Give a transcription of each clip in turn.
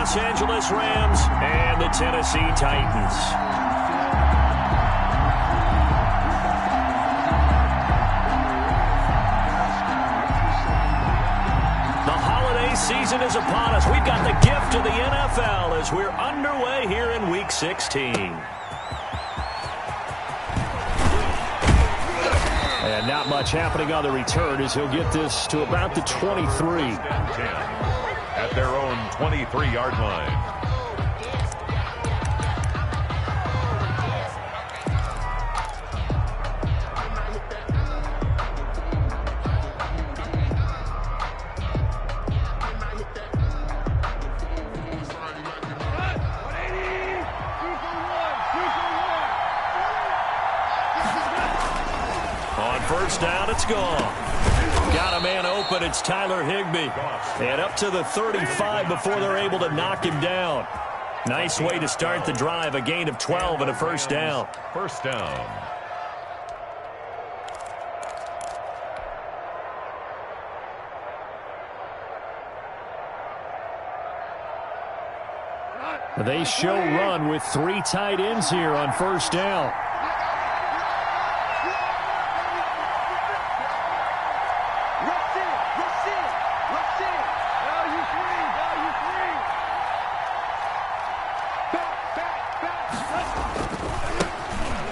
Los Angeles Rams and the Tennessee Titans. Season is upon us. We've got the gift of the NFL as we're underway here in Week 16. And not much happening on the return as he'll get this to about the 23. At their own 23-yard line. First down, it's gone. Got a man open, it's Tyler Higbee. And up to the 35 before they're able to knock him down. Nice way to start the drive, a gain of 12 and a first down. First down. They show run with 3 tight ends here on first down.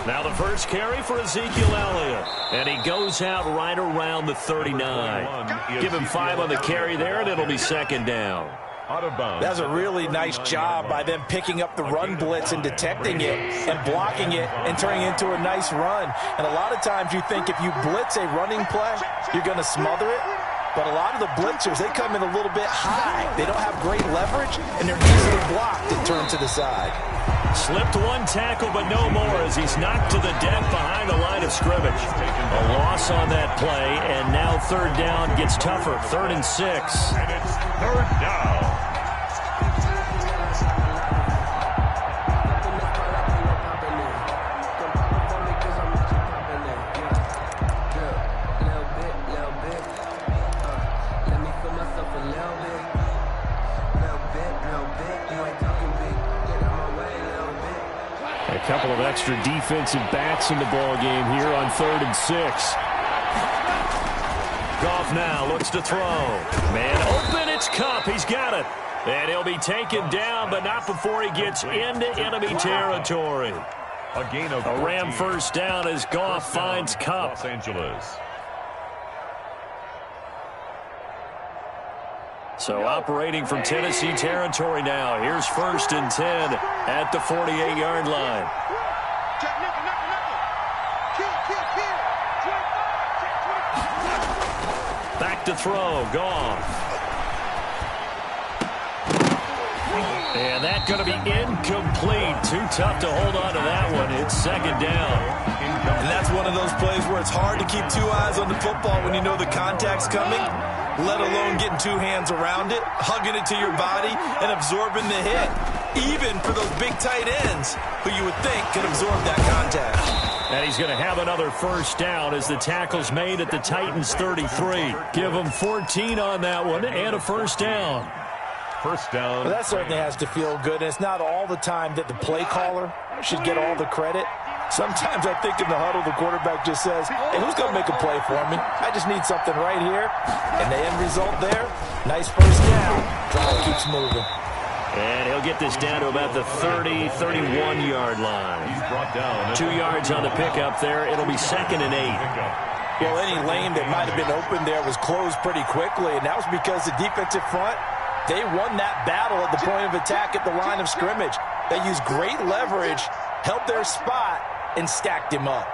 Now the first carry for Ezekiel Elliott. And he goes out right around the 39. Give him 5 on the carry there, and it'll be second down. Out of bounds. That's a really nice job by them picking up the run blitz and detecting it and blocking it and turning it into a nice run. And a lot of times you think if you blitz a running play, you're going to smother it. But a lot of the blitzers, they come in a little bit high. They don't have great leverage, and they're easily blocked and turned to the side. Slipped one tackle, but no more as he's knocked to the deck behind the line of scrimmage. A loss on that play, and now third down gets tougher. 3rd and 6. And it's third down. A couple of extra defensive backs in the ball game here on 3rd and 6. Goff now looks to throw. Man open, it's Kupp. He's got it. And he'll be taken down, but not before he gets into enemy territory. A gain of a Ram first down as Goff finds Kupp. Los Angeles. So operating from Tennessee territory now. Here's 1st and 10 at the 48-yard line. Back to throw. Goff. And that's going to be incomplete. Too tough to hold on to that one. It's second down. And that's one of those plays where it's hard to keep 2 eyes on the football when you know the contact's coming, let alone getting 2 hands around it, hugging it to your body, and absorbing the hit. Even for those big tight ends who you would think could absorb that contact. And he's going to have another first down as the tackle's made at the Titans' 33. Give him 14 on that one and a first down. First down. Well, that certainly has to feel good. And it's not all the time that the play caller should get all the credit. Sometimes I think in the huddle, the quarterback just says, hey, who's going to make a play for me? I just need something right here. And the end result there, nice first down. Drive keeps moving. And he'll get this down to about the 30, 31-yard line. He's brought down. 2 yards on the pickup there. It'll be 2nd and 8. Well, any lane that might have been open there was closed pretty quickly, and that was because the defensive front, they won that battle at the point of attack at the line of scrimmage. They used great leverage, held their spot, and stacked him up.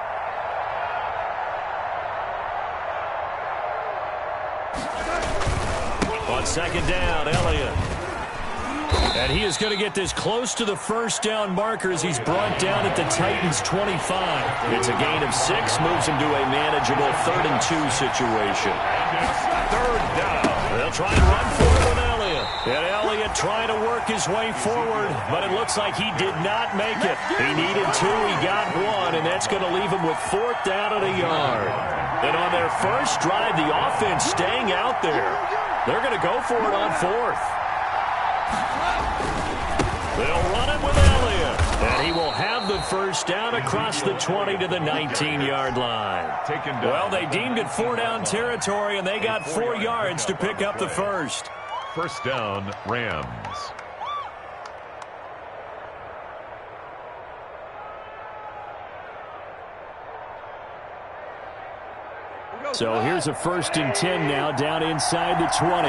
On second down, Elliott. And he is going to get this close to the first down marker as he's brought down at the Titans' 25. It's a gain of 6, moves him to a manageable 3rd and 2 situation. Third down. They'll try and run for it with Elliott. And Elliott trying to work his way forward, but it looks like he did not make it. He needed 2, he got 1, and that's going to leave him with 4th down and a yard. And on their first drive, the offense staying out there. They're going to go for it on 4th. first down across the 20 to the 19-yard line. Well, they deemed it 4-down territory, and they got 4 yards to pick up the first. First down, Rams. So here's a 1st and 10 now down inside the 20.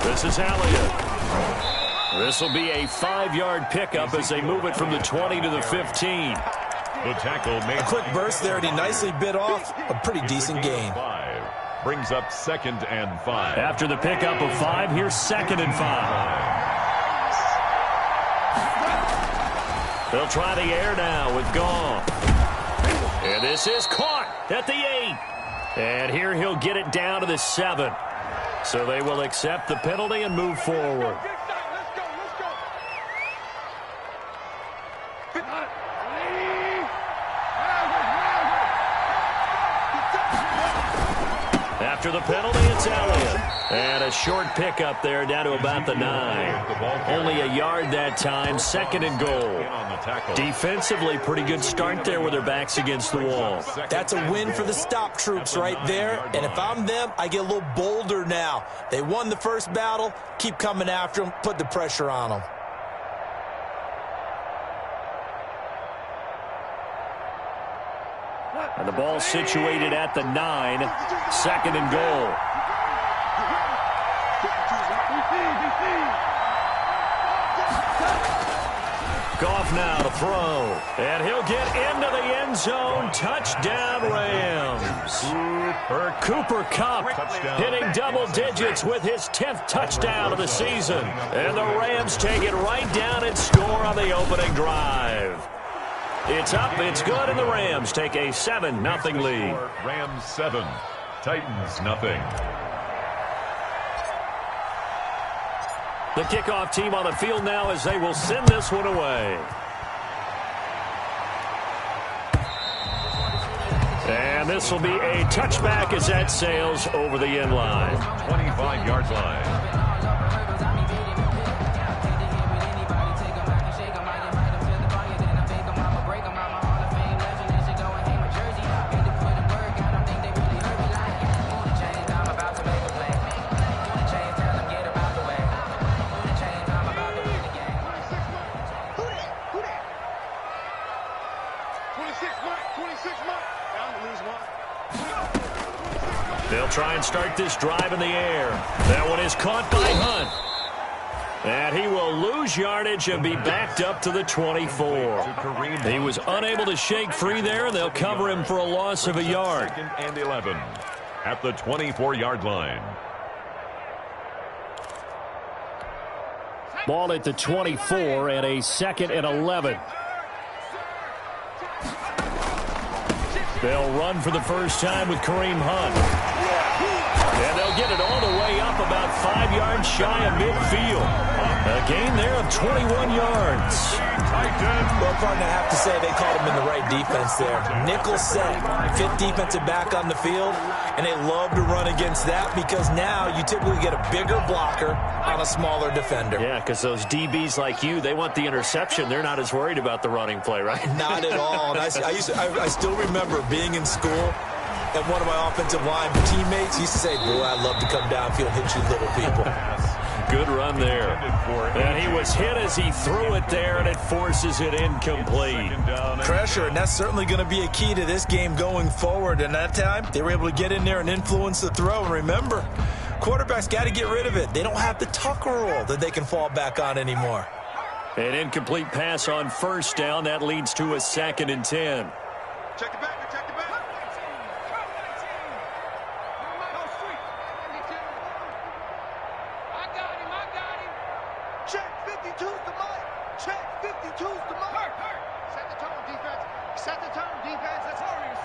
This is Elliott. This will be a 5-yard pickup as they move it from the 20 to the 15. The tackle made a quick burst there, and he nicely bit off a pretty decent gain. Brings up 2nd and 5. After the pickup of 5, here's 2nd and 5. They'll try the air now with Goff. And this is caught at the 8. And here he'll get it down to the 7. So they will accept the penalty and move forward. After the penalty, it's Elliott. And a short pickup there down to about the 9. Only a yard that time, 2nd and goal. Defensively, pretty good start there with their backs against the wall. That's a win for the stop troops right there. And if I'm them, I get a little bolder now. They won the first battle. Keep coming after them. Put the pressure on them. And the ball situated at the 9. 2nd and goal. Goff now to throw. And he'll get into the end zone. Touchdown, Rams. Cooper Kupp hitting double digits with his 10th touchdown of the season. And the Rams take it right down and score on the opening drive. It's up, it's good, and the Rams take a 7-0 lead. Rams 7, Titans nothing. The kickoff team on the field now as they will send this one away. And this will be a touchback as that sails over the end line. 25-yard line. They'll try and start this drive in the air. That one is caught by Hunt. And he will lose yardage and be backed up to the 24. He was unable to shake free there, and they'll cover him for a loss of a yard. 2nd and 11 at the 24-yard line. Ball at the 24 and a 2nd and 11. They'll run for the first time with Kareem Hunt. And they'll get it all the way up about 5 yards shy of midfield. A gain there of 21 yards. Well, partner, I have to say they called him in the right defense there. Nickel set, 5th defensive back on the field, and they love to run against that because now you typically get a bigger blocker on a smaller defender. Yeah, because those DBs like you, they want the interception. They're not as worried about the running play, right? Not at all. And I still remember being in school, and one of my offensive line teammates used to say, boy, I'd love to come downfield and hit you little people. Good run there. And he was hit as he threw it there, and it forces it incomplete. Pressure, and that's certainly going to be a key to this game going forward. And that time, they were able to get in there and influence the throw. And remember, quarterbacks got to get rid of it. They don't have the tuck rule that they can fall back on anymore. An incomplete pass on first down. That leads to a 2nd and 10. Check it back. Check it back. I got him. Check 52's the mark. Check 52's the mark. Set the tone, defense. Set the tone, defense. That's Warriors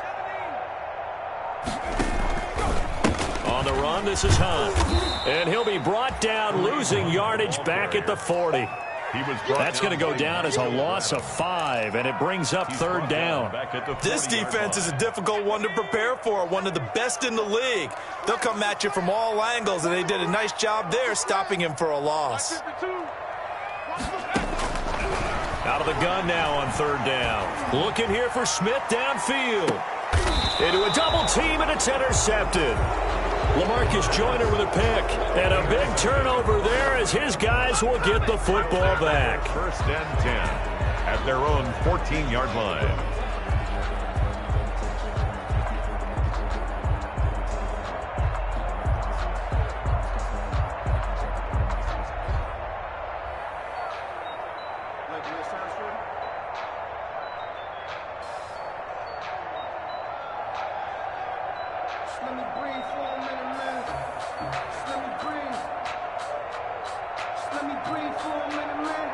17. On the run, this is Hunt. And he'll be brought down, losing yardage back at the 40. That's going to go down as a loss of 5, and it brings up third down. This defense is a difficult one to prepare for, one of the best in the league. They'll come at you from all angles, and they did a nice job there stopping him for a loss. Out of the gun now on third down. Looking here for Smith downfield. Into a double team, and it's intercepted. LaMarcus Joyner with a pick. And a big turnover there as his guys will get the football back. First and 10 at their own 14-yard line. Let me breathe for a minute, man. Let me breathe. Let me breathe for a minute, man.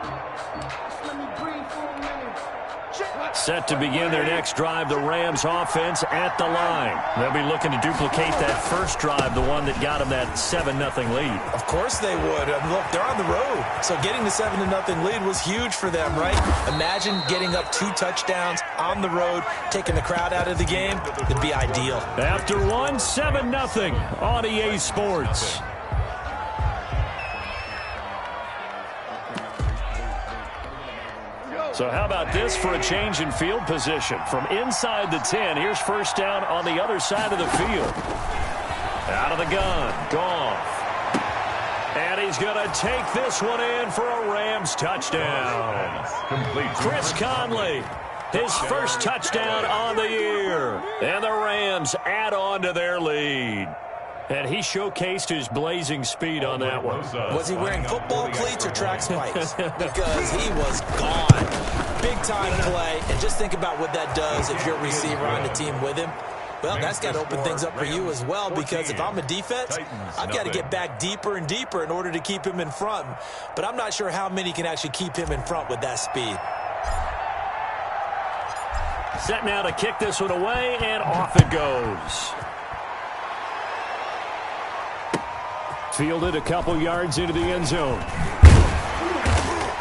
Let me breathe for a minute. Set to begin their next drive, the Rams offense at the line. They'll be looking to duplicate that first drive, the one that got them that 7-0 lead. Of course they would. Look, they're on the road, so getting the 7-0 lead was huge for them, right? Imagine getting up 2 touchdowns on the road, taking the crowd out of the game. It'd be ideal. After one, 7-0 on EA Sports. So how about this for a change in field position? From inside the 10, here's first down on the other side of the field. Out of the gun, Goff. And he's going to take this one in for a Rams touchdown. Complete. Chris Conley, his first touchdown on the year. And the Rams add on to their lead. And he showcased his blazing speed on that one. Was he wearing football cleats or track spikes? Because he was gone. Big-time play. And just think about what that does if you're a receiver on the team with him. Well, that's got to open things up for you as well, because if I'm a defense, I've got to get back deeper and deeper in order to keep him in front. But I'm not sure how many can actually keep him in front with that speed. Set now to kick this one away, and off it goes. Fielded a couple yards into the end zone.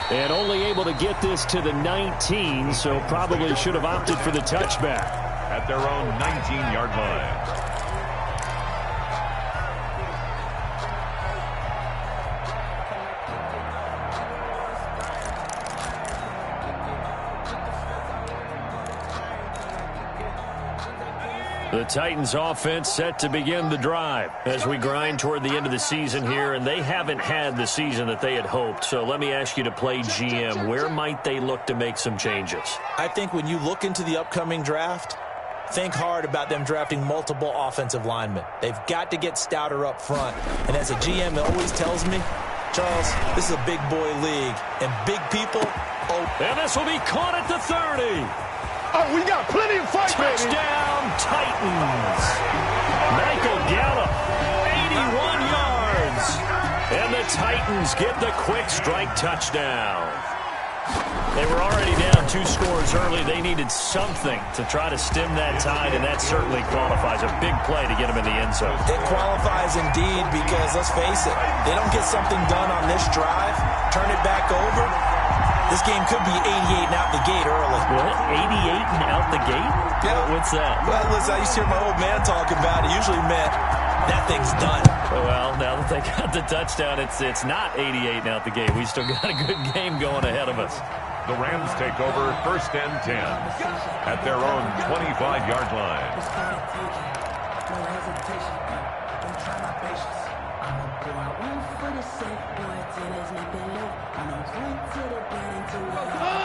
And only able to get this to the 19, so probably should have opted for the touchback. At their own 19-yard line. The Titans offense set to begin the drive as we grind toward the end of the season here, and they haven't had the season that they had hoped. So let me ask you to play GM. Where might they look to make some changes? I think when you look into the upcoming draft, think hard about them drafting multiple offensive linemen. They've got to get stouter up front. And as a GM, it always tells me, Charles, this is a big boy league, and big people. And this will be caught at the 30. Oh, we got plenty of fight, baby. Touchdown, Titans. Michael Gallup, 81 yards. And the Titans get the quick strike touchdown. They were already down 2 scores early. They needed something to try to stem that tide, and that certainly qualifies. A big play to get them in the end zone. It qualifies indeed, because let's face it, they don't get something done on this drive, turn it back over. This game could be 88 and out the gate early. What? 88 and out the gate? Yeah. What's that? Well, listen, I used to hear my old man talk about it. Usually meant that thing's done. Well, now that they got the touchdown, it's not 88 and out the gate. We still got a good game going ahead of us. The Rams take over first and 10 at their own 25-yard line.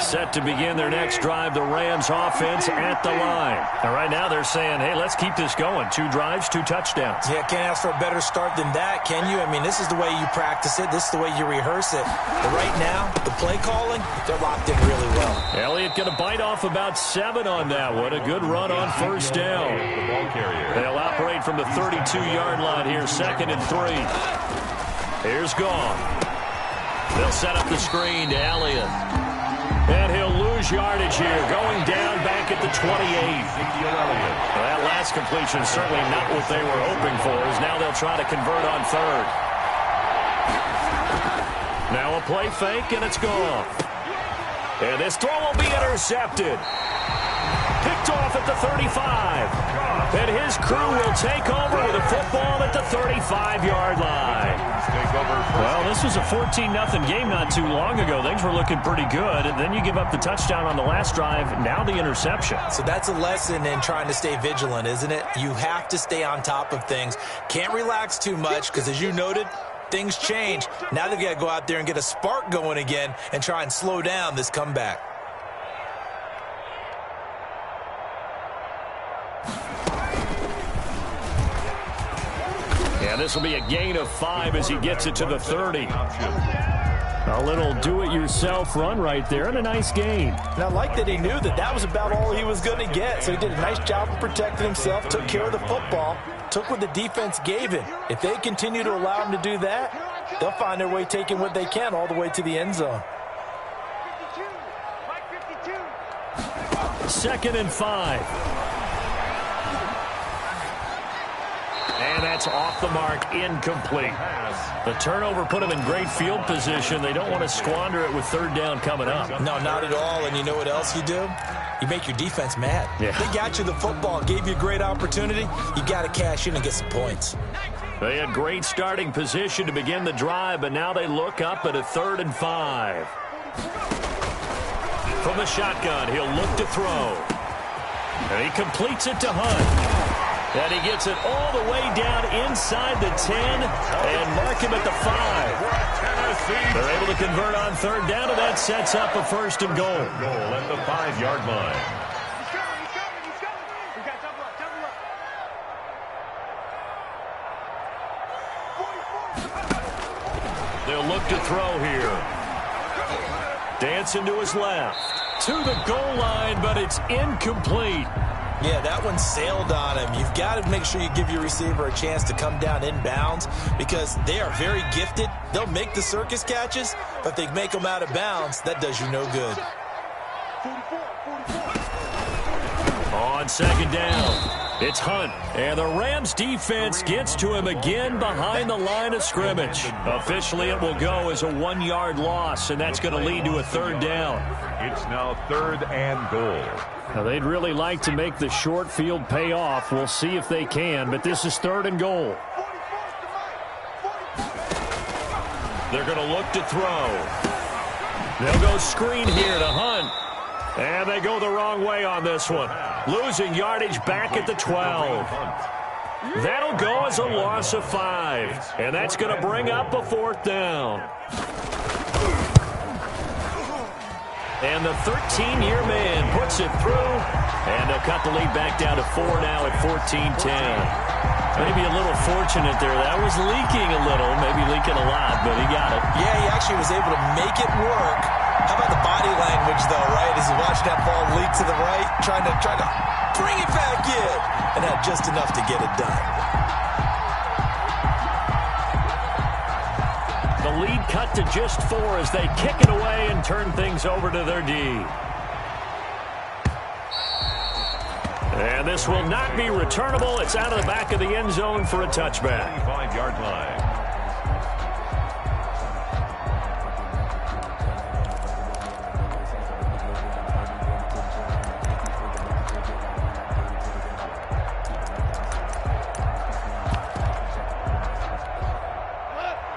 Set to begin their next drive, the Rams offense at the line. And right now they're saying, hey, let's keep this going. 2 drives, 2 touchdowns. Yeah, can't ask for a better start than that, can you? I mean, this is the way you practice it. This is the way you rehearse it. But right now, the play calling, they're locked in really well. Elliott going to bite off about 7 on that one. A good run on first down. The ball carrier. They'll operate from the 32-yard line here, 2nd and 3. Here's Goff. They'll set up the screen to Elliott. And he'll lose yardage here, going down back at the 28. Well, that last completion is certainly not what they were hoping for, as now they'll try to convert on 3rd. Now a play fake, and it's gone. And this throw will be intercepted. Picked off at the 35. And his crew will take over with a football at the 35-yard line. Well, this was a 14-0 game not too long ago. Things were looking pretty good. And then you give up the touchdown on the last drive. Now the interception. So that's a lesson in trying to stay vigilant, isn't it? You have to stay on top of things. Can't relax too much because, as you noted, things change. Now they've got to go out there and get a spark going again and try and slow down this comeback. Yeah, this will be a gain of 5 as he gets it to the 30. A little do-it-yourself run right there and a nice gain. And I like that he knew that that was about all he was going to get. So he did a nice job of protecting himself, took care of the football, took what the defense gave him. If they continue to allow him to do that, they'll find their way taking what they can all the way to the end zone. 2nd and 5. And that's off the mark, incomplete. The turnover put them in great field position. They don't want to squander it with 3rd down coming up. No, not at all. And you know what else you do? You make your defense mad. Yeah. They got you the football, gave you a great opportunity. You got to cash in and get some points. They had great starting position to begin the drive, but now they look up at a 3rd and 5. From the shotgun, he'll look to throw. And he completes it to Hunt. And he gets it all the way down inside the 10 and mark him at the 5. They're able to convert on 3rd down, and that sets up a 1st and goal. Goal at the 5-yard line. They'll look to throw here. Dancing to his left. To the goal line, but it's incomplete. Yeah, that one sailed on him. You've got to make sure you give your receiver a chance to come down inbounds because they are very gifted. They'll make the circus catches, but if they make them out of bounds, that does you no good. On 2nd down, it's Hunt. And the Rams defense gets to him again behind the line of scrimmage. Officially, it will go as a 1-yard loss, and that's going to lead to a 3rd down. It's now 3rd and goal. Now, they'd really like to make the short field pay off. We'll see if they can, but this is 3rd and goal. They're going to look to throw. They'll go screen here to Hunt. And they go the wrong way on this one. Losing yardage back at the 12. That'll go as a loss of 5. And that's going to bring up a 4th down. And the 13-year man puts it through. And they'll cut the lead back down to 4 now at 14-10. Maybe a little fortunate there. That was leaking a little, maybe leaking a lot, but he got it. Yeah, he actually was able to make it work. How about the body language, though, right? As he watched that ball leak to the right, trying to bring it back in, and had just enough to get it done. The lead cut to just 4 as they kick it away and turn things over to their D. And this will not be returnable. It's out of the back of the end zone for a touchback. 5-yard line.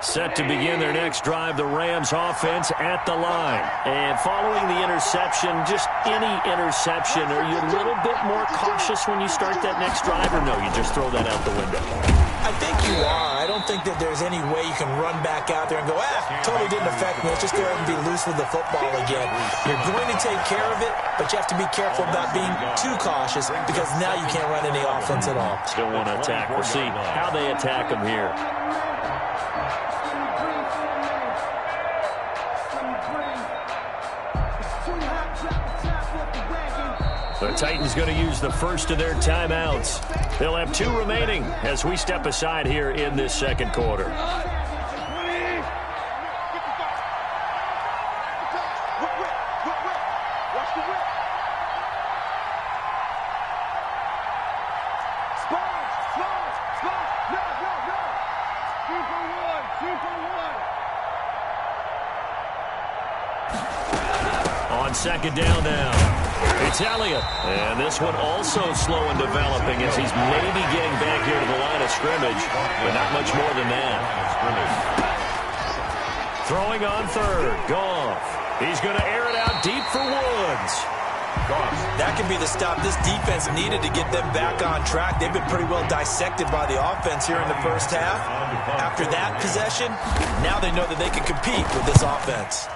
Set to begin their next drive, the Rams offense at the line. And following the interception, just any interception, are you a little bit more cautious when you start that next drive, or no, you just throw that out the window? I think you are. I don't think that there's any way you can run back out there and go, totally didn't affect me. Let's just go ahead and be loose with the football again. You're going to take care of it, but you have to be careful about being too cautious because now you can't run any offense at all. Still want to attack. We'll see how they attack them here. The Titans going to use the first of their timeouts. They'll have 2 remaining as we step aside here in this 2nd quarter. on second down now. It's Elliott. And this one also slow in developing as he's maybe getting back here to the line of scrimmage, but not much more than that. Throwing on third. Goff. He's going to air it out deep for Woods. That could be the stop this defense needed to get them back on track. They've been pretty well dissected by the offense here in the first half. After that possession, now they know that they can compete with this offense.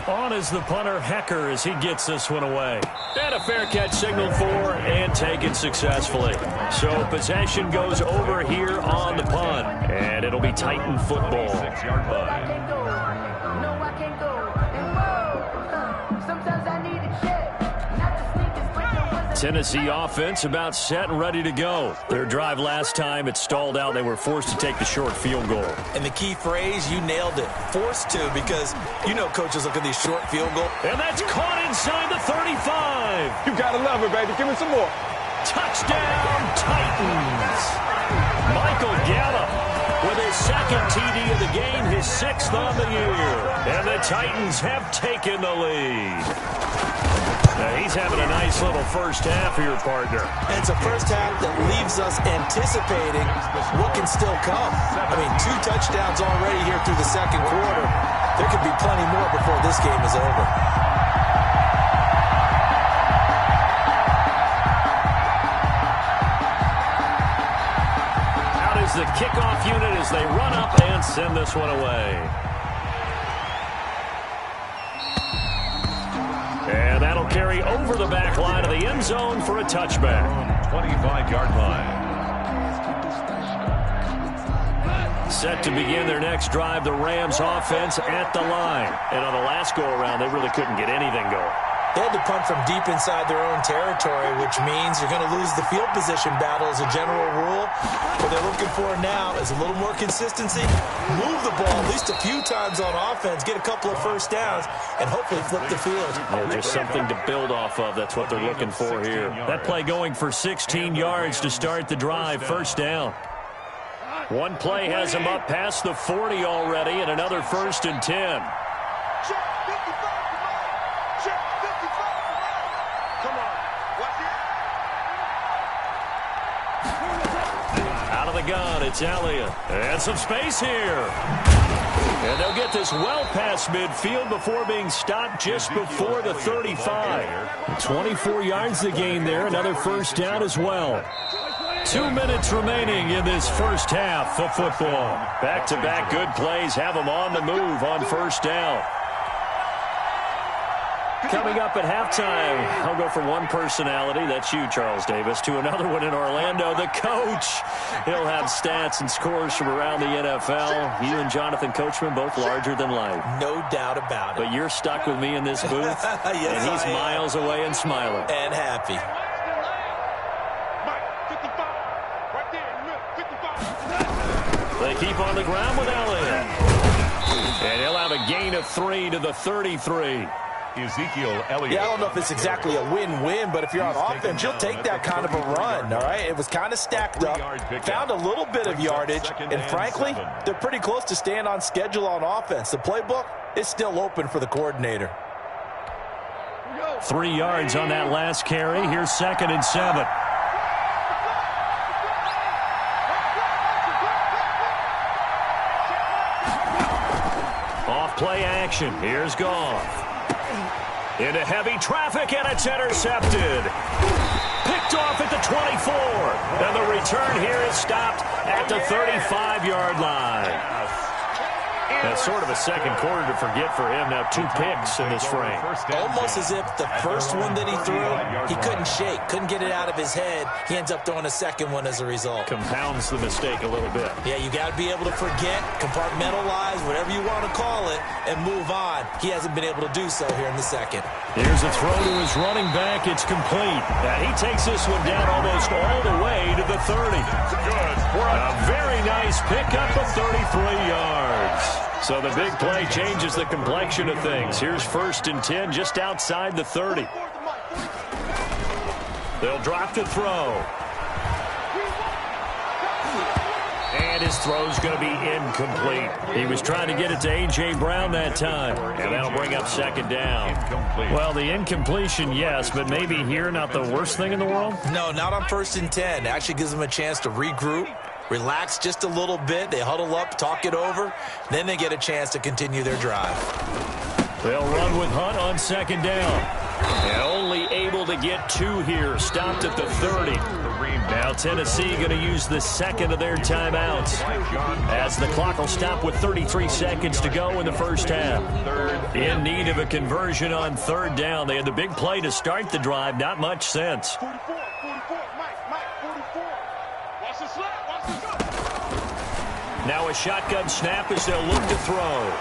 On is the punter, Hecker, as he gets this one away. And a fair catch signaled for and taken successfully. So possession goes over here on the punt. And it'll be Titan football. 6-yard line. Tennessee offense about set and ready to go. Their drive last time, it stalled out. They were forced to take the short field goal. And the key phrase, you nailed it. Forced to, because you know coaches look at these short field goals. And that's caught inside the 35. You gotta love it, baby. Give me some more. Touchdown, Titans. Michael Gallup with his second TD of the game, his 6th on the year. And the Titans have taken the lead. Now he's having a nice little first half here, partner. And it's a first half that leaves us anticipating what can still come. I mean, 2 touchdowns already here through the second quarter. There could be plenty more before this game is over. Out is the kickoff unit as they run up and send this one away. And that'll carry over the back line of the end zone for a touchback. 25-yard line. Set to begin their next drive, the Rams offense at the line. And on the last go-around, they really couldn't get anything going. They had to punt from deep inside their own territory, which means you're going to lose the field position battle as a general rule. What they're looking for now is a little more consistency, move the ball at least a few times on offense, get a couple of first downs, and hopefully flip the field. Yeah, just something to build off of. That's what they're looking for here. That play going for 16 yards to start the drive, first down. One play has them up past the 40 already, and another 1st and 10. Out of the gun, it's Elliott. And some space here. And they'll get this well past midfield before being stopped just before the 35. 24 yards to gain there, another first down as well. 2 minutes remaining in this first half of football. Back-to-back good plays have them on the move on first down. Coming up at halftime, I'll go from one personality, that's you, Charles Davis, to another one in Orlando, the coach. He'll have stats and scores from around the NFL. You and Jonathan Coachman, both larger than life. No doubt about it. But you're stuck with me in this booth, Yes, and he's miles away and smiling. And happy. They keep on the ground with Elliott. And he'll have a gain of 3 to the 33. Ezekiel Elliott. Yeah, I don't know if it's exactly a win-win, but if you're on offense, you'll take that kind of a run, all right? It was kind of stacked up, found a little bit of yardage, and frankly, they're pretty close to staying on schedule on offense. The playbook is still open for the coordinator. 3 yards on that last carry. Here's 2nd and 7. Off play action. Here's Goff. Into heavy traffic, and it's intercepted. Picked off at the 24. And the return here is stopped at the 35-yard line. That's sort of a second quarter to forget for him. Now 2 picks in this frame. Almost as if the first one that he threw, he couldn't shake, couldn't get it out of his head. He ends up throwing a second one as a result. Compounds the mistake a little bit. Yeah, you got to be able to forget, compartmentalize, whatever you want to call it, and move on. He hasn't been able to do so here in the second. Here's a throw to his running back. It's complete. Now he takes this one down almost all the way to the 30. A very nice pickup of 33 yards. So the big play changes the complexion of things. Here's 1st and 10 just outside the 30. They'll drop to throw. And his throw's going to be incomplete. He was trying to get it to A.J. Brown that time. And that'll bring up second down. Well, the incompletion, yes, but maybe here not the worst thing in the world? No, not on 1st and 10. It actually gives them a chance to regroup, relax just a little bit. They huddle up, talk it over. Then they get a chance to continue their drive. They'll run with Hunt on second down. And only able to get 2 here. Stopped at the 30. Now Tennessee going to use the second of their timeouts as the clock will stop with 33 seconds to go in the first half. In need of a conversion on 3rd down. They had the big play to start the drive. Not much sense. 44, Mike, 44. Watch the slap, watch the slap. Now a shotgun snap as they'll look to throw.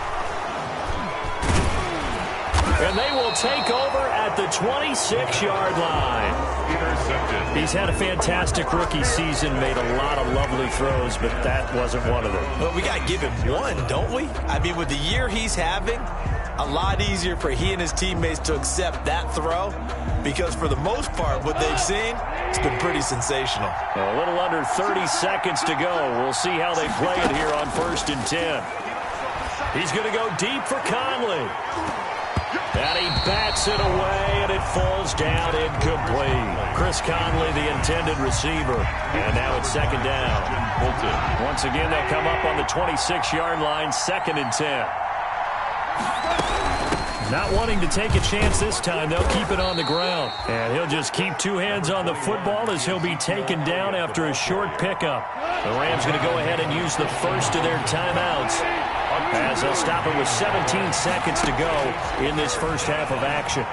And they will take over at the 26-yard line. Intercepted. He's had a fantastic rookie season, made a lot of lovely throws, but that wasn't one of them. Well, we got to give him one, don't we? I mean, with the year he's having, a lot easier for he and his teammates to accept that throw because for the most part, what they've seen, it's been pretty sensational. A little under 30 seconds to go. We'll see how they play it here on 1st and 10. He's going to go deep for Conley. And he bats it away, and it falls down incomplete. Chris Conley, the intended receiver. And now it's 2nd down. Once again, they'll come up on the 26-yard line, 2nd and 10. Not wanting to take a chance this time, they'll keep it on the ground. And he'll just keep 2 hands on the football as he'll be taken down after a short pickup. The Rams going to go ahead and use the first of their timeouts as they'll stop it with 17 seconds to go in this first half of action.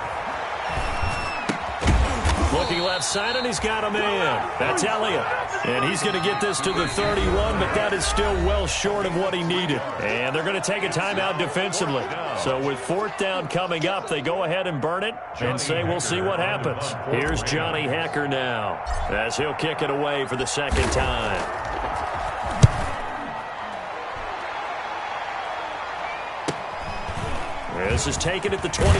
Looking left side, and he's got a man. That's Elliott. And he's going to get this to the 31, but that is still well short of what he needed. And they're going to take a timeout defensively. So with 4th down coming up, they go ahead and burn it and say we'll see what happens. Here's Johnny Hekker now as he'll kick it away for the 2nd time. This is taken at the 23.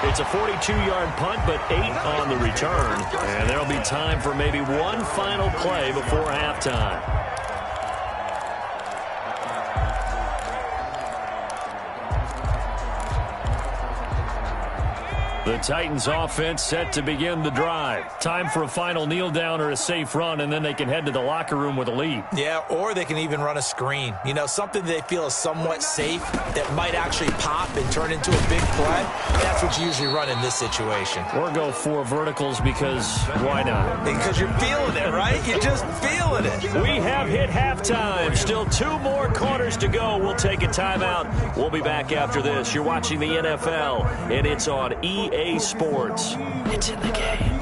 It's a 42-yard punt, but 8 on the return. And there'll be time for maybe one final play before halftime. The Titans offense set to begin the drive. Time for a final kneel down or a safe run, and then they can head to the locker room with a lead. Yeah, or they can even run a screen. You know, something they feel is somewhat safe that might actually pop and turn into a big play. That's what you usually run in this situation. Or go 4 verticals because why not? Because you're feeling it, right? You're just feeling it. We have hit halftime. Still 2 more quarters to go. We'll take a timeout. We'll be back after this. You're watching the NFL, and it's on EA Sports. It's in the game.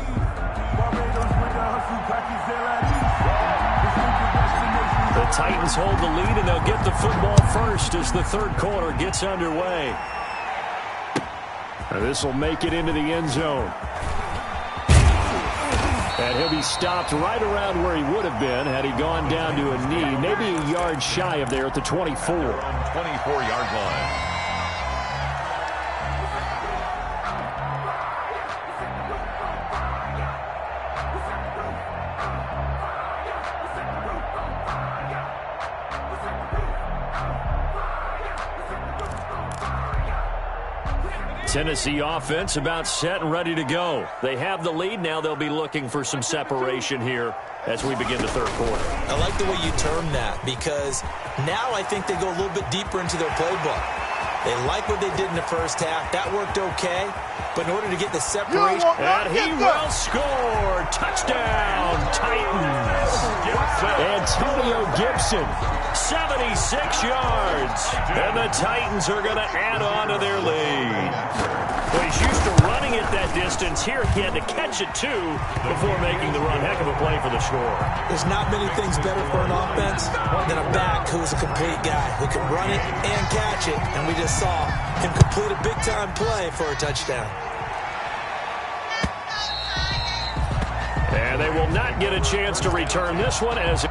The Titans hold the lead, and they'll get the football first as the 3rd quarter gets underway. This will make it into the end zone. And he'll be stopped right around where he would have been had he gone down to a knee, maybe a yard shy of there at the 24. 24-yard line. Tennessee offense about set and ready to go. They have the lead. Now they'll be looking for some separation here as we begin the 3rd quarter. I like the way you term that because now I think they go a little bit deeper into their playbook. They like what they did in the first half. That worked okay. But in order to get the separation... And he will score. Touchdown, Titans. Antonio Gibson, 76 yards. And the Titans are going to add on to their lead. Well, he's used to running it that distance. Here he had to catch it, too, before making the run. Heck of a play for the score. There's not many things better for an offense than a back who's a complete guy who can run it and catch it. And we just saw him complete a big-time play for a touchdown. And they will not get a chance to return this one as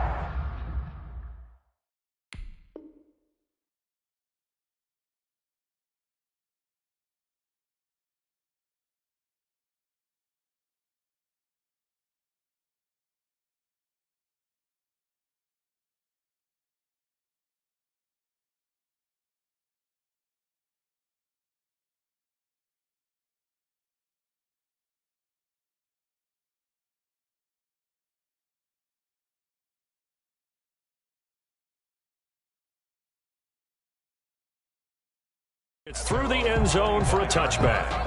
It's through the end zone for a touchback.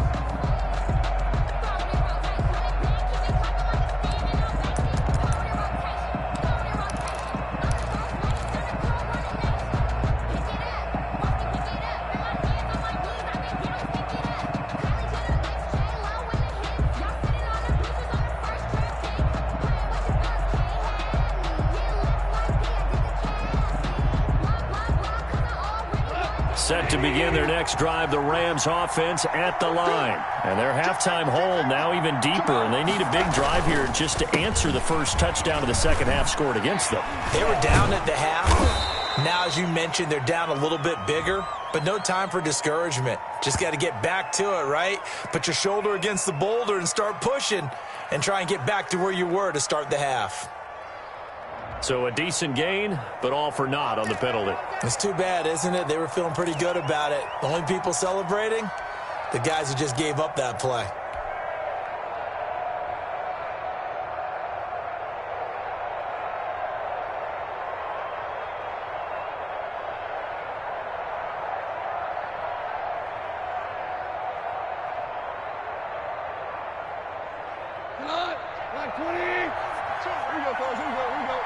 Set to begin their next drive, the Rams offense at the line. And their halftime hole now even deeper, and they need a big drive here just to answer the first touchdown of the second half scored against them. They were down at the half. Now, as you mentioned, they're down a little bit bigger, but no time for discouragement. Just got to get back to it, right? Put your shoulder against the boulder and start pushing and try and get back to where you were to start the half. So a decent gain, but all for naught on the penalty. It's too bad, isn't it? They were feeling pretty good about it. The only people celebrating, the guys who just gave up that play. Like 20. Here we go, fellas. Here we go. Here we go.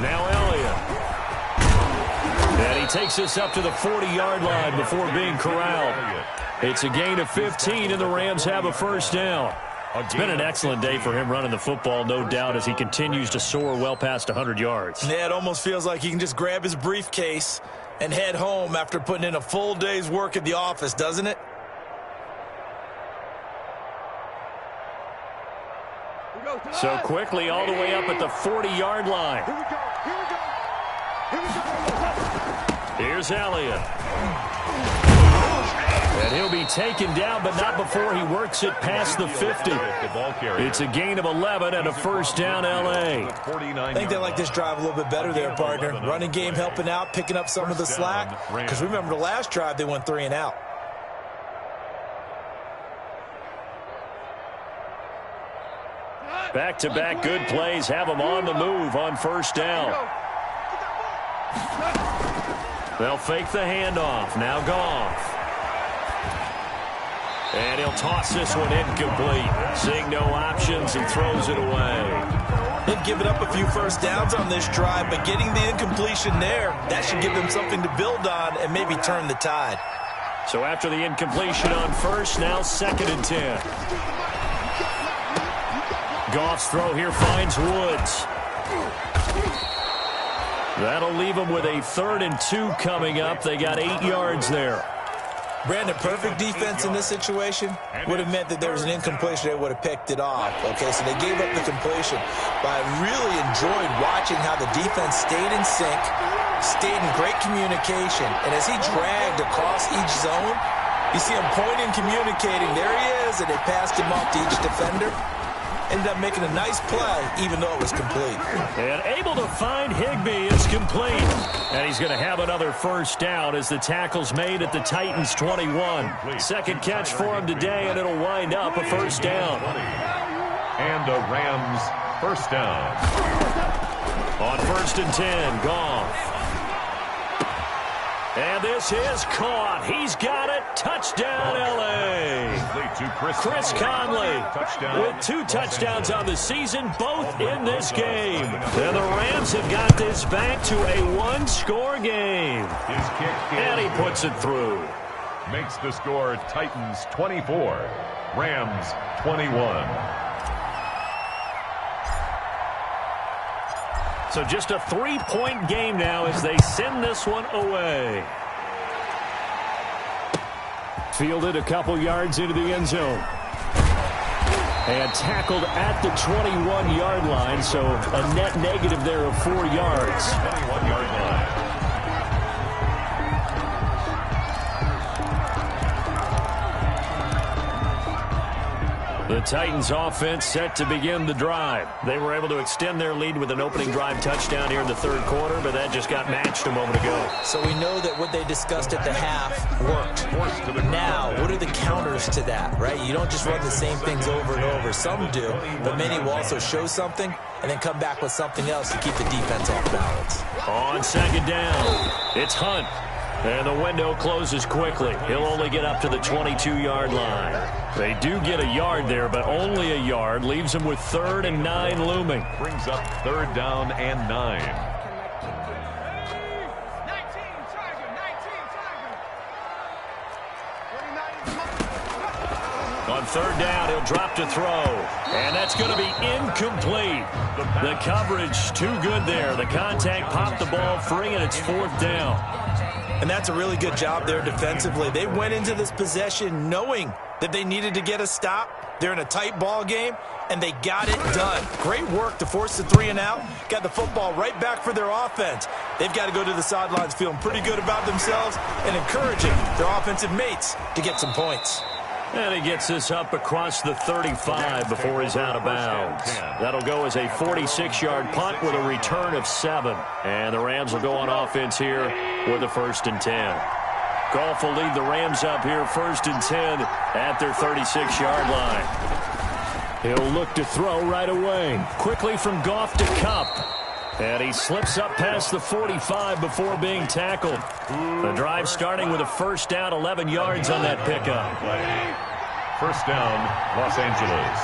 Now Elliott. And he takes this up to the 40-yard line before being corralled. It's a gain of 15, and the Rams have a first down. It's been an excellent day for him running the football, no doubt, as he continues to soar well past 100 yards. Yeah, it almost feels like he can just grab his briefcase and head home after putting in a full day's work at the office, doesn't it? So quickly all the way up at the 40-yard line. Here we go. Here we go. Here we go. Here's Elliott. And he'll be taken down, but not before he works it past the 50. It's a gain of 11 and a first down, L.A. I think they like this drive a little bit better there, partner. Running game helping out, picking up some of the slack. Because remember the last drive, they went 3 and out. Back-to-back good plays have them on the move on first down. They'll fake the handoff. Now Goff. And he'll toss this one incomplete. Seeing no options, he throws it away. They've given up a few first downs on this drive, but getting the incompletion there, that should give them something to build on and maybe turn the tide. So after the incompletion on first, now 2nd and 10. Goff's throw here finds Woods. That'll leave them with a 3rd and 2 coming up. They got 8 yards there. Brandon, perfect defense in this situation would have meant that there was an incompletion. They would have picked it off. Okay, so they gave up the completion. But I really enjoyed watching how the defense stayed in sync, stayed in great communication. And as he dragged across each zone, you see him pointing, communicating. There he is, and they passed him off to each defender. Ended up making a nice play, even though it was complete. And able to find Higbee. It's complete. And he's going to have another first down as the tackle's made at the Titans' 21. Second catch for him today, and it'll wind up a first down. And a Rams first down. On 1st and 10, Goff. And this is caught. He's got it. Touchdown, L.A. Chris Conley with 2 touchdowns on the season, both in this game. And the Rams have got this back to a 1-score game. And he puts it through. Makes the score Titans 24, Rams 21. So just a 3-point game now as they send this one away. Fielded a couple yards into the end zone. And tackled at the 21-yard line, so a net negative there of 4 yards. 21-yard line. The Titans offense set to begin the drive. They were able to extend their lead with an opening drive touchdown here in the third quarter, but that just got matched a moment ago. So we know that what they discussed at the half worked. Now, what are the counters to that, right? You don't just run the same things over and over. Some do, but many will also show something and then come back with something else to keep the defense off balance. On second down, it's Hunt. And the window closes quickly. He'll only get up to the 22-yard line. They do get a yard there, but only a yard. Leaves him with 3rd and 9 looming. Brings up 3rd down and 9. On 3rd down, he'll drop to throw. And that's going to be incomplete. The coverage too good there. The contact popped the ball free, and it's 4th down. And that's a really good job there defensively. They went into this possession knowing that they needed to get a stop. They're in a tight ball game, and they got it done. Great work to force the 3 and out. Got the football right back for their offense. They've got to go to the sidelines feeling pretty good about themselves and encouraging their offensive mates to get some points. And he gets this up across the 35 before he's out of bounds. That'll go as a 46-yard punt with a return of 7. And the Rams will go on offense here with a 1st and 10. Goff will lead the Rams up here 1st and 10 at their 36-yard line. He'll look to throw right away. Quickly from Goff to Kupp. And he slips up past the 45 before being tackled. The drive starting with a 1st down, 11 yards on that pickup. 1st down, Los Angeles.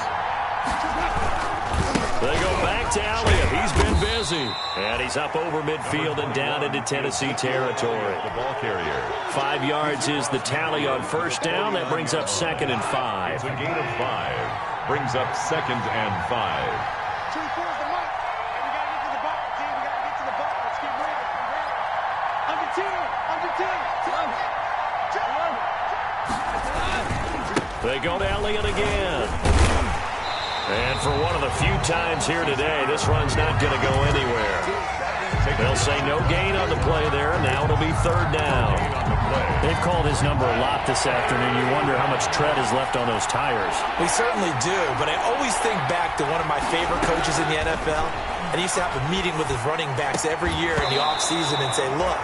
They go back to Elliott. He's been busy. And he's up over midfield and down into Tennessee territory. The ball carrier. 5 yards is the tally on 1st down. That brings up 2nd and 5. It's a gain of 5. Brings up 2nd and 5. They go to Elliott again. And for one of the few times here today, this run's not going to go anywhere. They'll say no gain on the play there. Now it'll be 3rd down. They've called his number a lot this afternoon. You wonder how much tread is left on those tires. We certainly do, but I always think back to one of my favorite coaches in the NFL. And he used to have a meeting with his running backs every year in the offseason and say, look,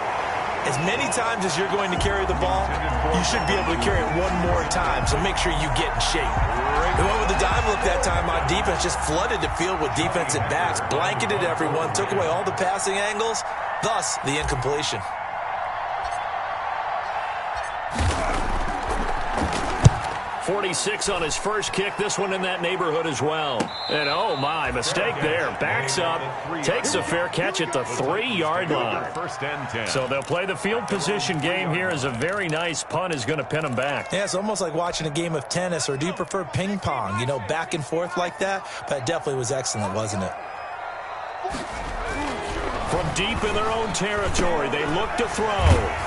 as many times as you're going to carry the ball, you should be able to carry it one more time, so make sure you get in shape. They went with the dime look that time on defense, just flooded the field with defensive backs, blanketed everyone, took away all the passing angles, thus the incompletion. 46 on his first kick. This one in that neighborhood as well. And oh my, mistake there. Backs up, takes a fair catch at the 3-yard line. 1st and 10. So they'll play the field position game here as a very nice punt is going to pin them back. Yeah, it's almost like watching a game of tennis, or do you prefer ping pong? You know, back and forth like that? But it definitely was excellent, wasn't it? From deep in their own territory, they look to throw.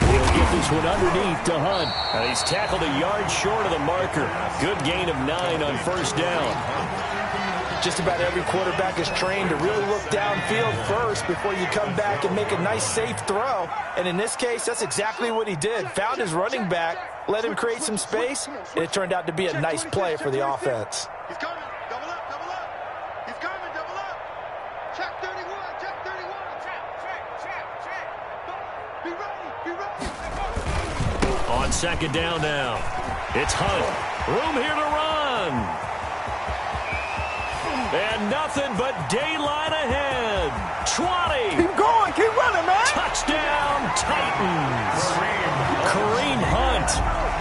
He'll get this one underneath to Hunt. And he's tackled a yard short of the marker. Good gain of 9 on 1st down. Just about every quarterback is trained to really look downfield first before you come back and make a nice, safe throw. And in this case, that's exactly what he did. Found his running back, let him create some space, and it turned out to be a nice play for the offense. He's coming. Double up, double up. He's coming, double up. Check 31, check 31. Check. Be ready, be ready. On 2nd down now, it's Hunt. Room here to run. And nothing but daylight ahead. 20. Keep going, keep running, man. Touchdown, Titans. Kareem Hunt,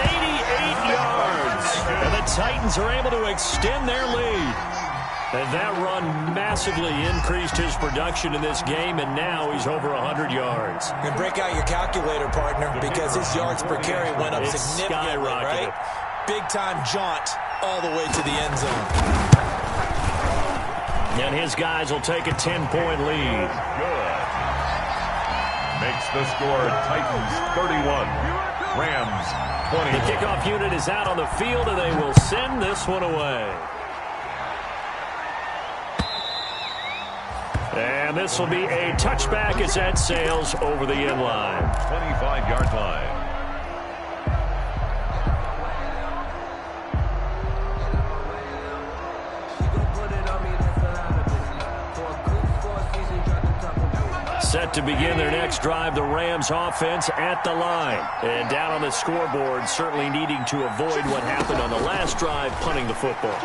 88 yards. And the Titans are able to extend their lead. And that run massively increased his production in this game, and now he's over 100 yards. And break out your calculator, partner, because his yards per carry went up significantly, right? Big-time jaunt all the way to the end zone. And his guys will take a 10-point lead. Good. Makes the score Titans 31, Rams 20. The kickoff unit is out on the field, and they will send this one away. And this will be a touchback as that sails over the end line. 25-yard line. Set to begin their next drive, the Rams offense at the line. And down on the scoreboard, certainly needing to avoid what happened on the last drive, punting the football.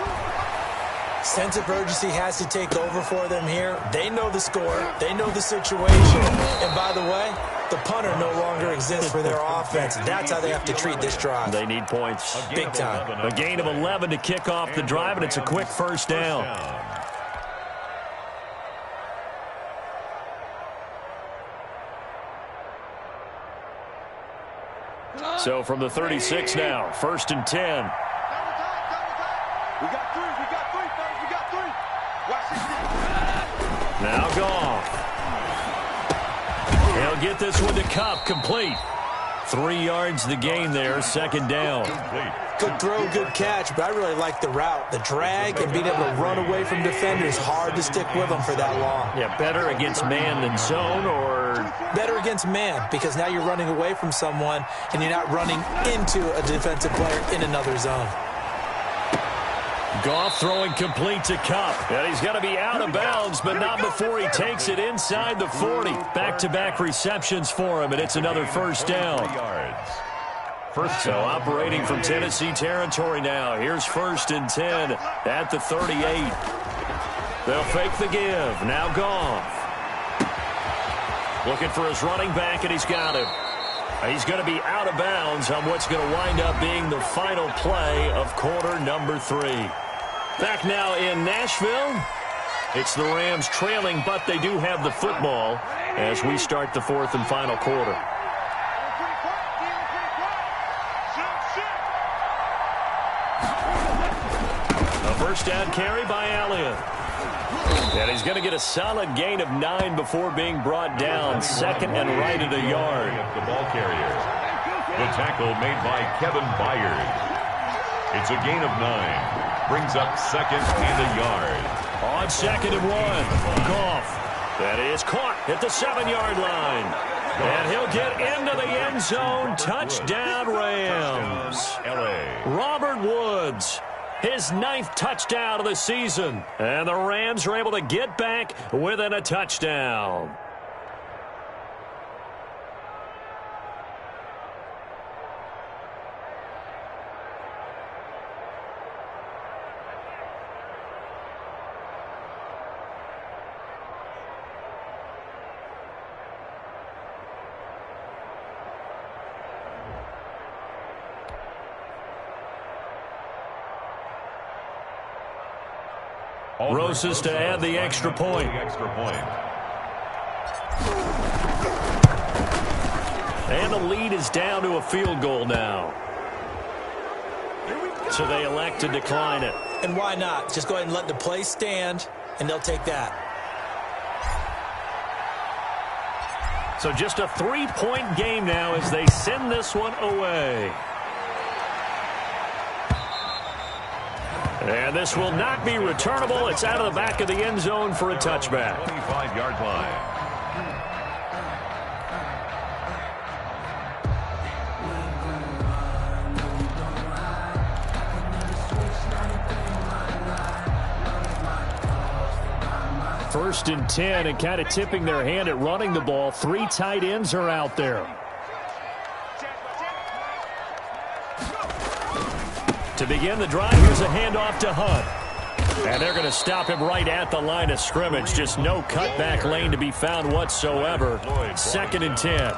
Sense of urgency has to take over for them here. They know the score. They know the situation. And by the way, the punter no longer exists for their offense. That's how they have to treat this drive. They need points. Big time. A gain of 11 to kick off the drive, and it's a quick first down. So from the 36 now, 1st and 10. We got three, fellas. We got three. Watch this. Now Goff. He'll get this one to Cup, complete. 3 yards the gain there, 2nd down. Good throw, good catch, but I really like the route. The drag and being able to run away from defenders, hard to stick with them for that long. Yeah, better against man than zone, or? Better against man, because now you're running away from someone and you're not running into a defensive player in another zone. Goff throwing complete to Cup. And he's going to be out of bounds, but not before he takes it inside the 40. Back-to-back receptions for him, and it's another first down. So operating from Tennessee territory now. Here's 1st and 10 at the 38. They'll fake the give. Now Goff. Looking for his running back, and he's got him. He's going to be out of bounds on what's going to wind up being the final play of quarter number 3. Back now in Nashville. It's the Rams trailing, but they do have the football as we start the 4th and final quarter. A first down carry by Elliott. And he's going to get a solid gain of 9 before being brought down. 2nd and right at a yard. The ball carrier. The tackle made by Kevin Byard. It's a gain of 9. Brings up 2nd and a yard. On 2nd and 1. Goff. That is caught at the 7-yard line. And he'll get into the end zone. Touchdown, Rams. LA. Robert Woods. His 9th touchdown of the season. And the Rams are able to get back within a touchdown. Roses to add the extra point. And the lead is down to a field goal now. So they elect to decline it. And why not? Just go ahead and let the play stand, and they'll take that. So just a 3-point game now as they send this one away. And this will not be returnable. It's out of the back of the end zone for a touchback. 25-yard line. First and 10, and kind of tipping their hand at running the ball. 3 tight ends are out there. To begin the drive, here's a handoff to Hunt. And they're going to stop him right at the line of scrimmage. Just no cutback lane to be found whatsoever. 2nd and 10.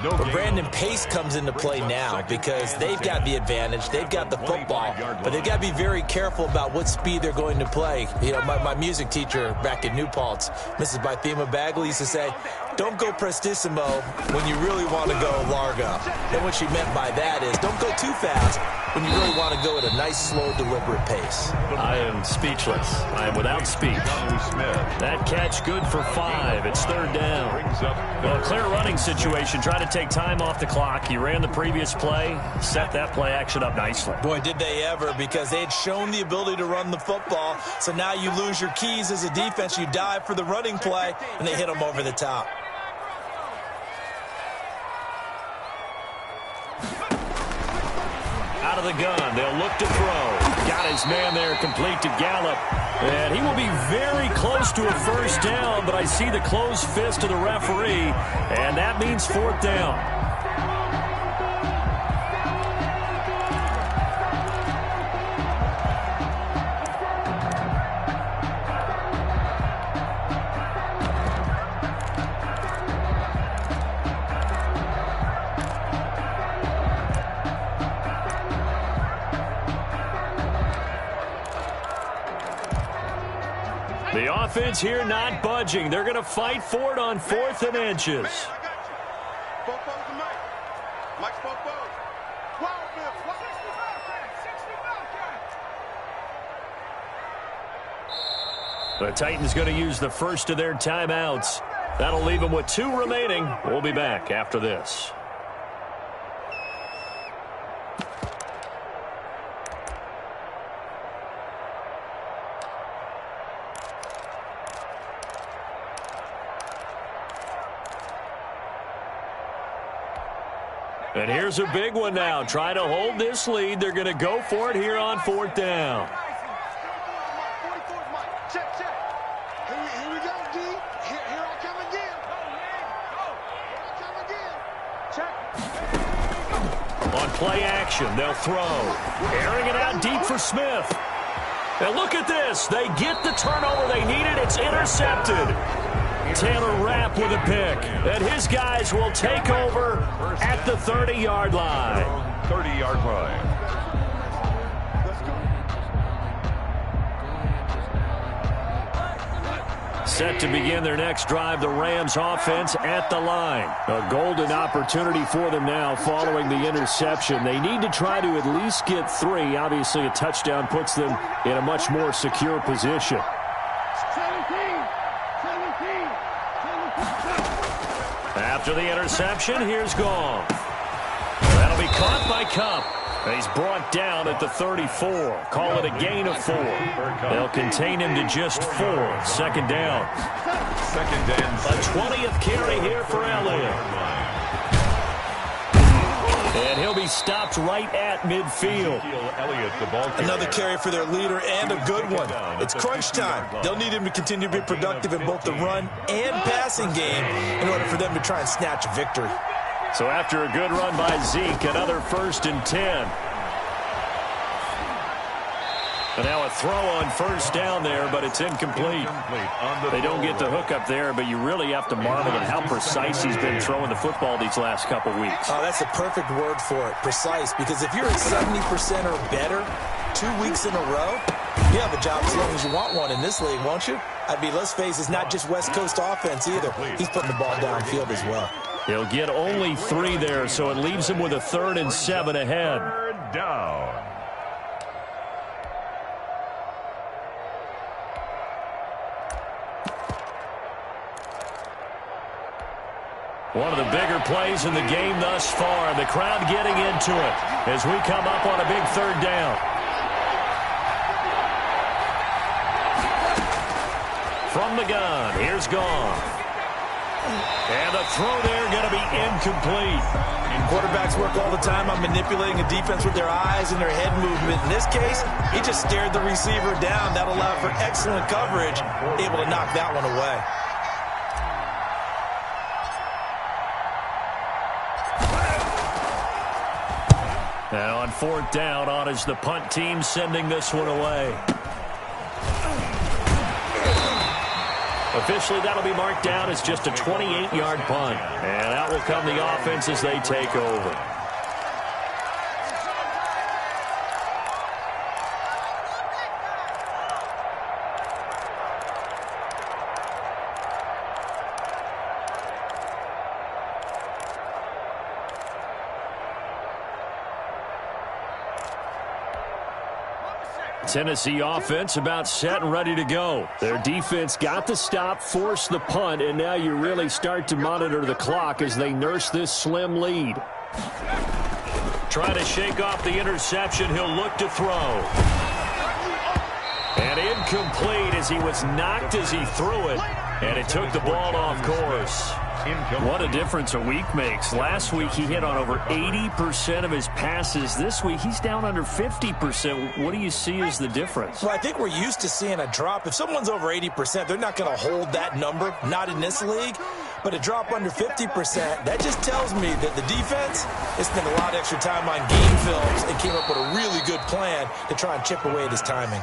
But Brandon, pace comes into play now because they've got the advantage. They've got the football, but they've got to be very careful about what speed they're going to play. You know, my music teacher back in New Paltz, Mrs. Bythema Bagley, used to say, don't go prestissimo when you really want to go largo. And what she meant by that is don't go too fast when you really want to go at a nice, slow, deliberate pace. I am speechless. I am without speech. That catch good for 5. It's 3rd down. Well, clear running situation. Try to take time off the clock. He ran the previous play, set that play action up nicely. Boy, did they ever, because they had shown the ability to run the football. So now you lose your keys as a defense. You dive for the running play, and they hit them over the top. Out of the gun. They'll look to throw. got his man there complete to Gallup. And he will be very close to a first down, but I see the closed fist of the referee, and that means fourth down. The offense here not budging. They're going to fight for it on 4th and inches. Man, I got you. Both to Mike. Mike's both. Wild Bill. 65. The Titans going to use the first of their timeouts. That'll leave them with 2 remaining. We'll be back after this. And here's a big one now. Trying to hold this lead. They're going to go for it here on 4th down. 44's Mike. Check. Here we go, D. Here I come again. Check. On play action, they'll throw. Airing it out deep for Smith. And look at this. They get the turnover they needed. It's intercepted. Taylor Rapp with a pick. And his guys will take over at the 30-yard line. 30-yard line. Set to begin their next drive, the Rams offense at the line. A golden opportunity for them now following the interception. They need to try to at least get 3. Obviously, a touchdown puts them in a much more secure position. After the interception, here's Gong. That'll be caught by Cup. He's brought down at the 34. Call it a gain of 4. They'll contain him to just 4. Second down. Second down. A 20th carry here for Elliott. And he'll be stopped right at midfield. Another carry for their leader and a good one. It's crunch time. They'll need him to continue to be productive in both the run and passing game in order for them to try and snatch a victory. So after a good run by Zeke, another 1st and 10. And now a throw on 1st down there, but it's incomplete. They don't get the hook up there, but you really have to marvel at how precise he's been throwing the football these last couple weeks. Oh, that's the perfect word for it, precise, because if you're at 70% or better 2 weeks in a row, you have a job as long as you want one in this league, won't you? I mean, let's face it, it's not just West Coast offense either. He's putting the ball downfield as well. He'll get only 3 there, so it leaves him with a 3rd and 7 ahead. 3rd down. One of the bigger plays in the game thus far. The crowd getting into it as we come up on a big 3rd down. From the gun, here's Gone. And the throw there going to be incomplete. Quarterbacks work all the time on manipulating a defense with their eyes and their head movement. In this case, he just stared the receiver down. That allowed for excellent coverage, able to knock that one away. And on 4th down, on is the punt team sending this one away. Officially, that'll be marked down as just a 28-yard punt. And out will come the offense as they take over. Tennessee offense about set and ready to go. Their defense got the stop, forced the punt, and now you really start to monitor the clock as they nurse this slim lead. Trying to shake off the interception. He'll look to throw. And incomplete as he was knocked as he threw it. And it took the ball off course. What a difference a week makes. Last week he hit on over 80% of his passes. This week he's down under 50%. What do you see as the difference? Well, I think we're used to seeing a drop. If someone's over 80%, they're not going to hold that number, not in this league. But a drop under 50%, that just tells me that the defense has spent a lot of extra time on game films and came up with a really good plan to try and chip away at his timing.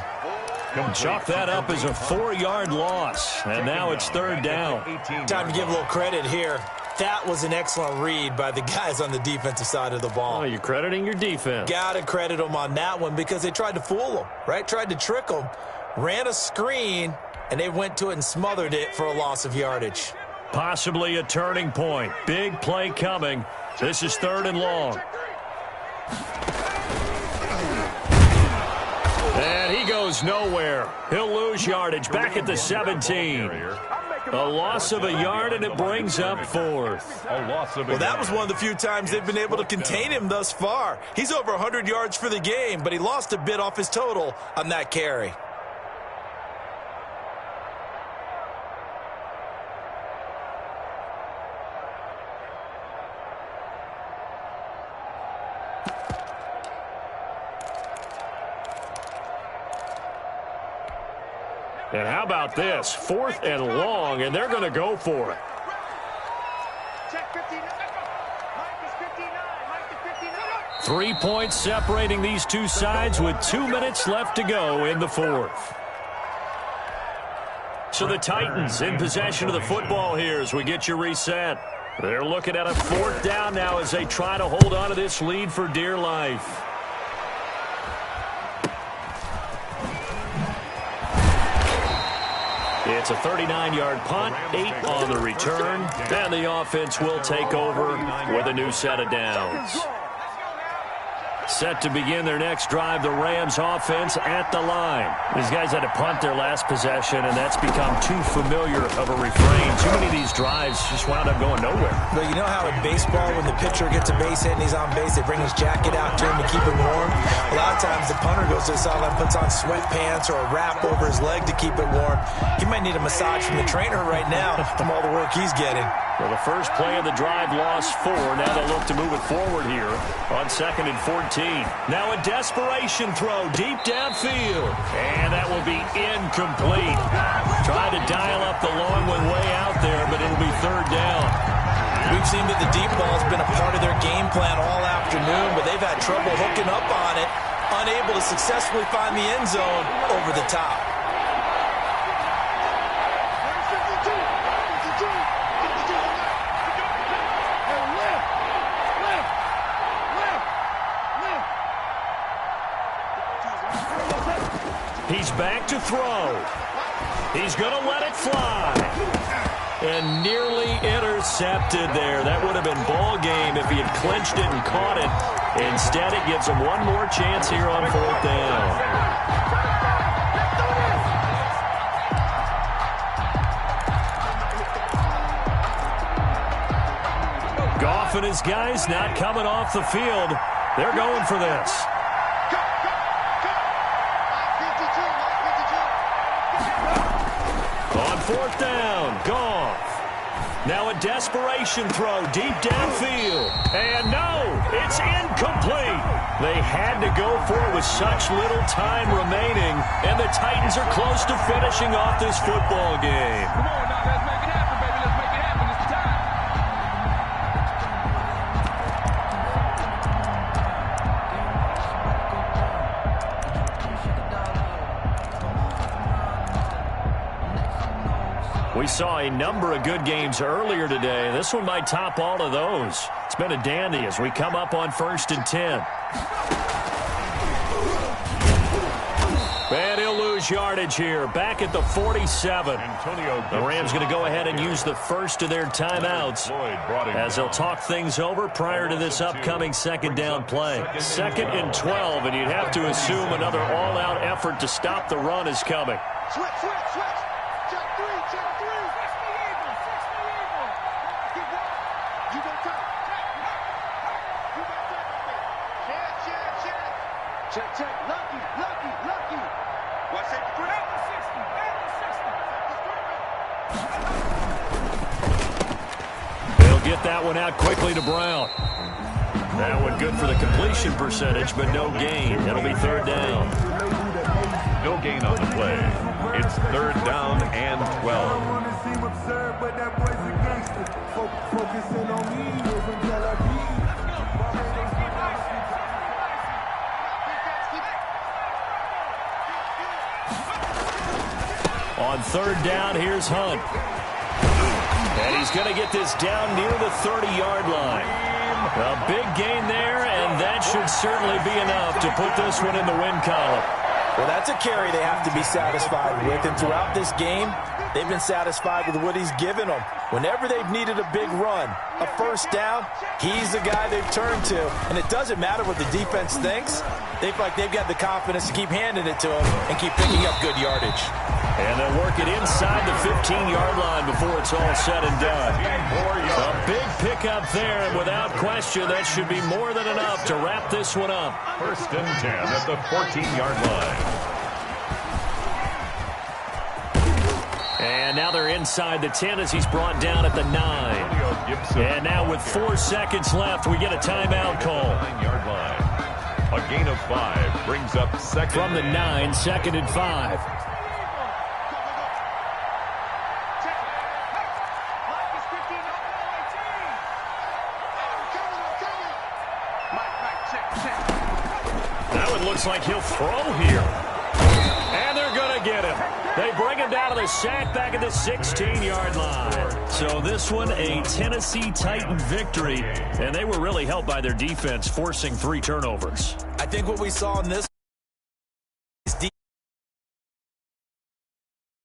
Chalk that up as a 4-yard loss, and now it's third down. Time to give a little credit here. That was an excellent read by the guys on the defensive side of the ball. Oh, you're crediting your defense. Got to credit them on that one because they tried to fool them, right? Tried to trick them, ran a screen, and they went to it and smothered it for a loss of yardage. Possibly a turning point. Big play coming. This is third and long. And he goes nowhere. He'll lose yardage back at the 17. A loss of a yard, and it brings up fourth. Well, that was one of the few times they've been able to contain him thus far. He's over 100 yards for the game, but he lost a bit off his total on that carry. And how about this? Fourth and long, and they're going to go for it. Check 59. Mike is 59. Mike is 59. 3 points separating these two sides with 2 minutes left to go in the fourth. So the Titans in possession of the football here as we get you reset. They're looking at a fourth down now as they try to hold on to this lead for dear life. It's a 39-yard punt, 8 on the return, and the offense will take over with a new set of downs. Set to begin their next drive, the Rams offense at the line. These guys had to punt their last possession, and that's become too familiar of a refrain. Too many of these drives just wound up going nowhere. But you know how in baseball, when the pitcher gets a base hit and he's on base, they bring his jacket out to him to keep him warm? A lot of times the punter goes to the sideline, puts on sweatpants or a wrap over his leg to keep it warm. He might need a massage from the trainer right now from all the work he's getting. Well, the first play of the drive lost 4. Now they look to move it forward here on 2nd and 14. Now a desperation throw deep downfield. And that will be incomplete. Tried to dial up the long one way out there, but it'll be third down. We've seen that the deep ball has been a part of their game plan all afternoon, but they've had trouble hooking up on it, unable to successfully find the end zone over the top. He's back to throw. He's going to let it fly. And nearly intercepted there. That would have been ball game if he had clinched it and caught it. Instead, it gives him one more chance here on fourth down. Goff and his guys not coming off the field. They're going for this. On fourth down, Goff. Now a desperation throw deep downfield. And no, it's incomplete. They had to go for it with such little time remaining, and the Titans are close to finishing off this football game. Come on now, let's make it happen, baby. Let's make it happen. It's the time. We saw a number of good games earlier today. This one might top all of those. It's been a dandy as we come up on 1st and 10. And he'll lose yardage here. Back at the 47. The Rams going to go ahead and use the first of their timeouts as they'll talk things over prior to this upcoming second down play. 2nd and 12, and you'd have to assume another all-out effort to stop the run is coming. Switch, switch, switch. Check 3, check 3. 60 Eagles, 60 Eagles. Keep walking. You got time. You got time up there. Check, check, check. Check, check. Lucky, lucky, lucky. Watch that. 60, 60. get that one out quickly to Brown. That one good for the completion percentage, but no gain. It'll be third down. No gain on the play. It's third down and 12. On third down, here's Hunt. And he's going to get this down near the 30-yard line. A big gain there, and that should certainly be enough to put this one in the win column. Well, that's a carry they have to be satisfied with, and throughout this game, they've been satisfied with what he's given them. Whenever they've needed a big run, a first down, he's the guy they've turned to. And it doesn't matter what the defense thinks. They feel like they've got the confidence to keep handing it to him and keep picking up good yardage. And they'll work it inside the 15-yard line before it's all said and done. A big pickup there, and without question, that should be more than enough to wrap this one up. First and 10 at the 14-yard line. And now they're inside the 10 as he's brought down at the 9. And now with 4 seconds left, we get a timeout call. 9-yard line. A gain of 5 brings up second. From the 9, second and 5. That one looks like he'll throw here. And they're going to get him. They bring him down to the sack back at the 16-yard line. So this one, a Tennessee Titan victory. And they were really helped by their defense, forcing 3 turnovers. I think what we saw in this is